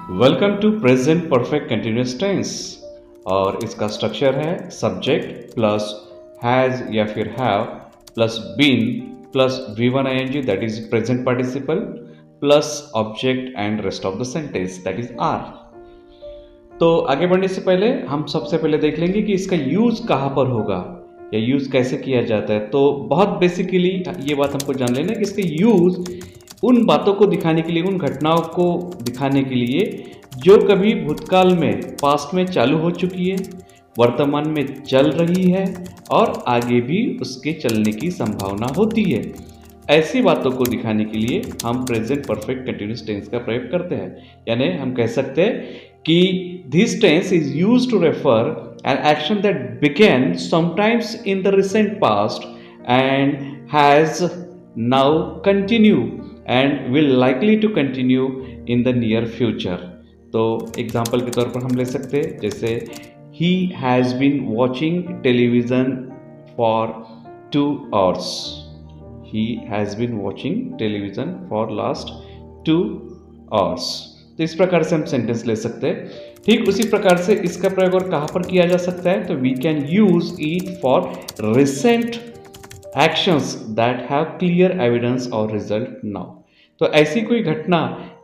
Welcome to present perfect continuous tense. और इसका structure है सब्जेक्ट प्लस हैज या फिर have plus been plus V1 ing that is present participle plus object and rest of the sentence that is R. तो आगे बढ़ने से पहले हम सबसे पहले देख लेंगे कि इसका यूज कहाँ पर होगा या यूज कैसे किया जाता है। तो बहुत बेसिकली ये बात हमको जान लेना है कि इसका यूज उन बातों को दिखाने के लिए, उन घटनाओं को दिखाने के लिए जो कभी भूतकाल में, पास्ट में चालू हो चुकी है, वर्तमान में चल रही है और आगे भी उसके चलने की संभावना होती है। ऐसी बातों को दिखाने के लिए हम प्रेजेंट परफेक्ट कंटिन्यूस टेंस का प्रयोग करते हैं। यानी हम कह सकते हैं कि this tense is used to refer an action that began sometimes in the recent past and has now continue and will likely to continue in the near future. तो एग्जाम्पल के तौर पर हम ले सकते हैं, जैसे he has been watching television for 2 hours। He has been watching television for last 2 hours। तो इस प्रकार से हम सेंटेंस ले सकते हैं। ठीक उसी प्रकार से इसका प्रयोग और कहाँ पर किया जा सकता है, तो we can use it for recent actions that have clear evidence और रिजल्ट नाउ। तो ऐसी कोई घटना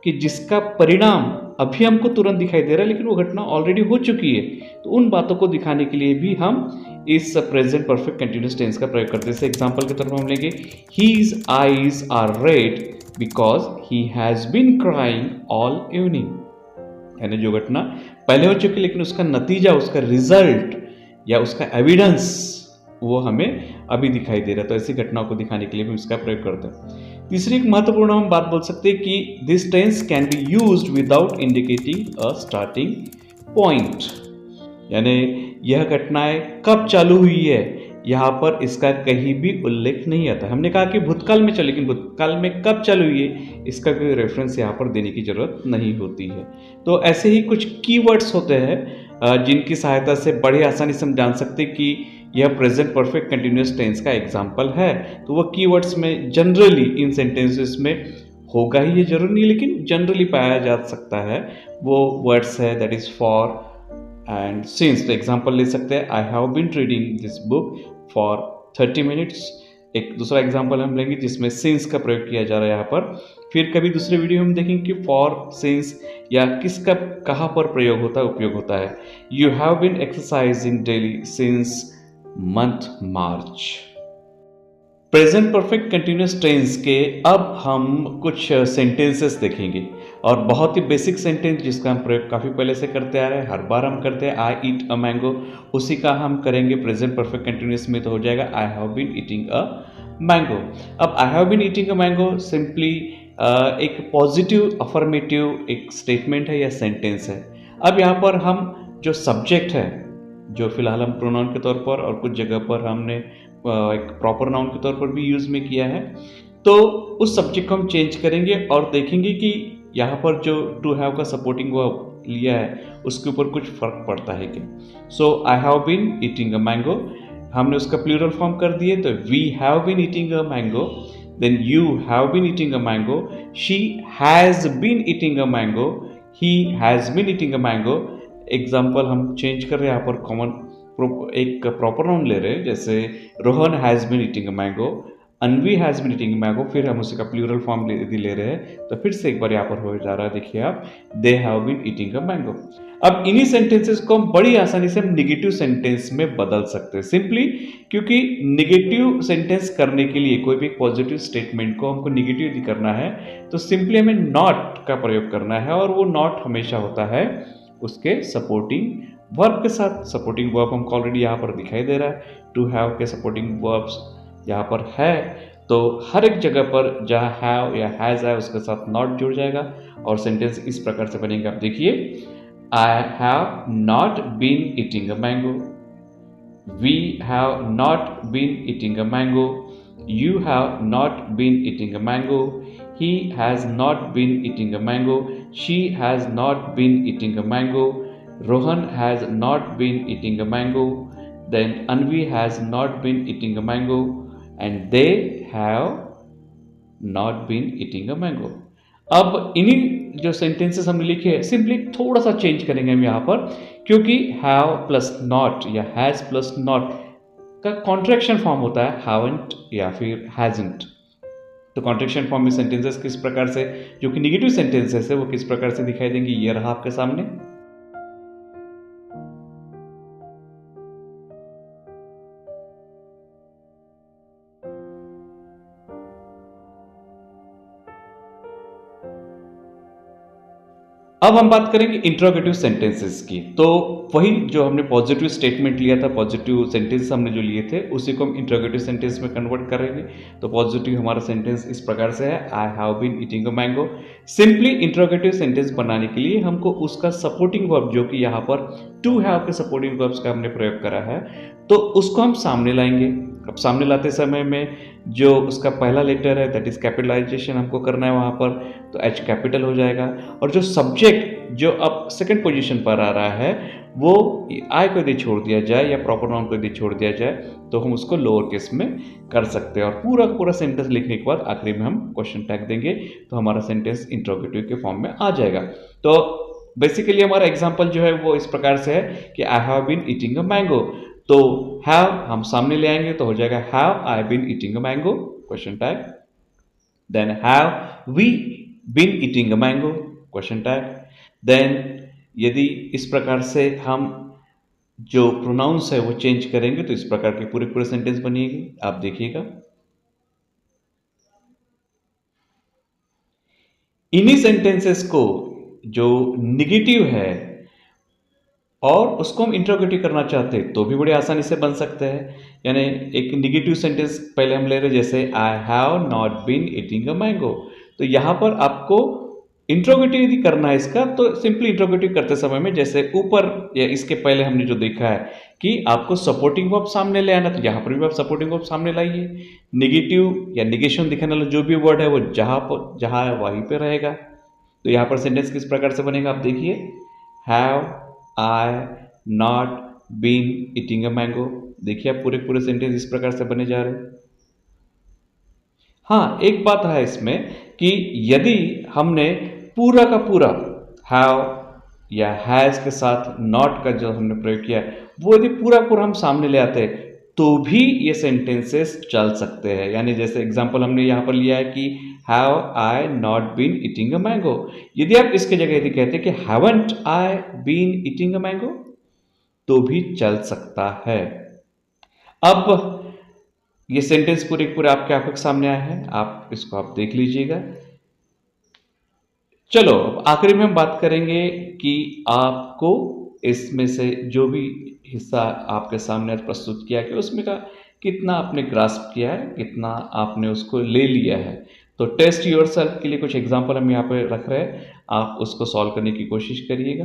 कि जिसका परिणाम अभी हमको तुरंत दिखाई दे रहा है लेकिन वो घटना ऑलरेडी हो चुकी है, तो उन बातों को दिखाने के लिए भी हम इस प्रेजेंट परफेक्ट कंटिन्यूस टेंस का प्रयोग करते हैं। जैसे एग्जांपल के तौर पर हम लेंगे his eyes are red because he has been crying all evening. यानी जो घटना पहले हो चुकी लेकिन उसका नतीजा, उसका रिजल्ट या उसका एविडेंस वो हमें अभी दिखाई दे रहा है। तो ऐसी घटनाओं को दिखाने के लिए भी इसका प्रयोग करते हैं। तीसरी एक महत्वपूर्ण हम बात बोल सकते हैं कि this tense can be used without indicating a starting point. यानी यह घटनाएं कब चालू हुई है, यहाँ पर इसका कहीं भी उल्लेख नहीं आता। हमने कहा कि भूतकाल में चले, लेकिन भूतकाल में कब चालू हुई है इसका कोई रेफरेंस यहाँ पर देने की जरूरत नहीं होती है। तो ऐसे ही कुछ कीवर्ड्स होते हैं जिनकी सहायता से बड़े आसानी से हम जान सकते हैं कि यह प्रेजेंट परफेक्ट कंटिन्यूस टेंस का एग्जाम्पल है। तो वह कीवर्ड्स में जनरली इन सेंटेंसेस में होगा ही, ये जरूरी नहीं, लेकिन जनरली पाया जा सकता है। वो वर्ड्स है that is for and since. तो एग्जाम्पल ले सकते हैं, I have been reading this book for 30 minutes। एक दूसरा एग्जाम्पल हम लेंगे जिसमें सिंस का प्रयोग किया जा रहा है यहाँ पर। फिर कभी दूसरे वीडियो में देखेंगे कि फॉर, सिंस या किसका कहाँ पर प्रयोग होता है, उपयोग होता है। You have been exercising daily since month March. प्रेजेंट परफेक्ट कंटिन्यूस टेंस के अब हम कुछ सेंटेंसेस देखेंगे और बहुत ही बेसिक सेंटेंस जिसका हम प्रयोग काफ़ी पहले से करते आ रहे हैं, हर बार हम करते हैं, आई ईट अ मैंगो, उसी का हम करेंगे प्रेजेंट परफेक्ट कंटिन्यूस में। तो हो जाएगा I have been eating a mango. अब I have been eating a mango simply एक पॉजिटिव अफर्मेटिव एक स्टेटमेंट है या सेंटेंस है। अब यहाँ पर हम जो सब्जेक्ट है, जो फिलहाल हम प्रोनाउन के तौर पर और कुछ जगह पर हमने एक प्रॉपर नाउन के तौर पर भी यूज में किया है, तो उस सब्जेक्ट को हम चेंज करेंगे और देखेंगे कि यहाँ पर जो टू हैव का सपोर्टिंग वर्ब लिया है उसके ऊपर कुछ फर्क पड़ता है कि। So I have been eating a mango, हमने उसका प्लूरल फॉर्म कर दिए, तो we have been eating a mango, then you have been eating a mango, she has been eating a mango, he has been eating a mango. Example हम change कर रहे हैं, यहाँ पर कॉमन एक प्रॉपर नाउन ले रहे हैं, जैसे Rohan has been eating a mango, Anvi has been eating a mango, फिर हम उसी का प्लूरल फॉर्म ले रहे हैं। तो फिर से एक बार यहाँ पर हो जा रहा है, देखिए आप, they have been eating a mango. अब इन्हीं सेंटेंसेस को हम बड़ी आसानी से हम निगेटिव सेंटेंस में बदल सकते हैं, सिंपली क्योंकि निगेटिव सेंटेंस करने के लिए कोई भी पॉजिटिव स्टेटमेंट को हमको निगेटिव करना है तो सिंपली हमें नॉट का प्रयोग करना है, और वो नॉट हमेशा होता है उसके सपोर्टिंग वर्ब के साथ। सपोर्टिंग वर्ब हमको ऑलरेडी यहाँ पर दिखाई दे रहा है, टू हैव के सपोर्टिंग वर्ब्स यहाँ पर है, तो हर एक जगह पर जहाँ हैव या हैज़ है उसके साथ नॉट जुड़ जाएगा और सेंटेंस इस प्रकार से बनेगा। आप देखिए, I have not been eating a mango, we have not been eating a mango, you have not been eating a mango, he has not been eating a mango, she has not been eating a mango, Rohan has not been eating a mango, then Anvi has not been eating a mango, and they have not been eating a mango. अब इन्हीं जो sentences हमने लिखे हैं simply थोड़ा सा change करेंगे हम यहाँ पर, क्योंकि हैव प्लस नॉट या हैज़ प्लस नॉट का कॉन्ट्रैक्शन फॉर्म होता है हैवंट या फिर हैजंट। तो कॉन्ट्रैक्शन फॉर्म में सेंटेंसेस किस प्रकार से, जो कि नेगेटिव सेंटेंसेस है, वो किस प्रकार से दिखाई देंगे, ये रहा आपके सामने। अब हम बात करेंगे इंट्रोगेटिव सेंटेंसेस की। तो वही जो हमने पॉजिटिव स्टेटमेंट लिया था, पॉजिटिव सेंटेंस हमने जो लिए थे, उसी को हम इंट्रोगेटिव सेंटेंस में कन्वर्ट करेंगे। तो पॉजिटिव हमारा सेंटेंस इस प्रकार से है, I have been eating a mango. Simply interrogative sentence बनाने के लिए हमको उसका सपोर्टिंग वर्ब, जो कि यहाँ पर टू हैव के सपोर्टिंग वर्ब्स का हमने प्रयोग करा है, तो उसको हम सामने लाएंगे। अब सामने लाते समय में जो उसका पहला लेटर है, दैट इज कैपिटलाइजेशन हमको करना है वहाँ पर, तो एच कैपिटल हो जाएगा। और जो सब्जेक्ट जो अब सेकंड पोजीशन पर आ रहा है, वो आई को यदि छोड़ दिया जाए या प्रॉपर नाउन को यदि छोड़ दिया जाए, तो हम उसको लोअर केस में कर सकते हैं। और पूरा पूरा सेंटेंस लिखने के बाद आखिरी में हम क्वेश्चन टैग देंगे, तो हमारा सेंटेंस इंट्रोगेटिव के फॉर्म में आ जाएगा। तो बेसिकली हमारा एग्जाम्पल जो है वो इस प्रकार से है कि I have been eating a mango. तो हैव हम सामने ले आएंगे, तो हो जाएगा have I been eating a mango, question tag. Then have we been eating a mango, question tag. Then यदि इस प्रकार से हम जो प्रोनाउंस है वो चेंज करेंगे, तो इस प्रकार के पूरे पूरे सेंटेंस बनिएगी। आप देखिएगा, इन्हीं सेंटेंसेस को जो निगेटिव है और उसको हम इंट्रोगेटिव करना चाहते हैं, तो भी बड़े आसानी से बन सकते हैं। यानी एक निगेटिव सेंटेंस पहले हम ले रहे हैं, जैसे I have not been eating a mango. तो यहाँ पर आपको इंट्रोगेटिव यदि करना है इसका, तो सिंपली इंट्रोगेटिव करते समय में जैसे ऊपर या इसके पहले हमने जो देखा है कि आपको सपोर्टिंग वर्ब सामने ले आना, तो यहाँ पर भी आप सपोर्टिंग वर्ब सामने लाइए। निगेटिव या निगेशन दिखाने वाला जो भी वर्ड है वो जहाँ है वहीं पे रहेगा। तो यहाँ पर सेंटेंस किस प्रकार से बनेगा, आप देखिए, have I not been eating a mango. देखिए आप पूरे पूरे सेंटेंस इस प्रकार से बने जा रहे हैं। हाँ, एक बात है इसमें कि यदि हमने पूरा का पूरा हैव या हैज के साथ नॉट का जो हमने प्रयोग किया है, वो यदि पूरा पूरा हम सामने ले आते हैं, तो भी ये सेंटेंसेस चल सकते हैं। यानी जैसे एग्जांपल हमने यहाँ पर लिया है कि have I not been eating a mango. यदि आप इसके जगह यदि कहते हैं कि haven't I been eating a mango, तो भी चल सकता है। अब ये सेंटेंस पूरे पूरे आपके आंखों के सामने आया है, आप इसको आप देख लीजिएगा। चलो अब आखिरी में हम बात करेंगे कि आपको इसमें से जो भी हिस्सा आपके सामने आज प्रस्तुत किया गया, उसमें का कितना आपने ग्रास्प किया है, कितना आपने उसको ले लिया है। तो टेस्ट योरसेल्फ के लिए कुछ एग्जांपल हम यहाँ पे रख रहे हैं, आप उसको सॉल्व करने की कोशिश करिएगा।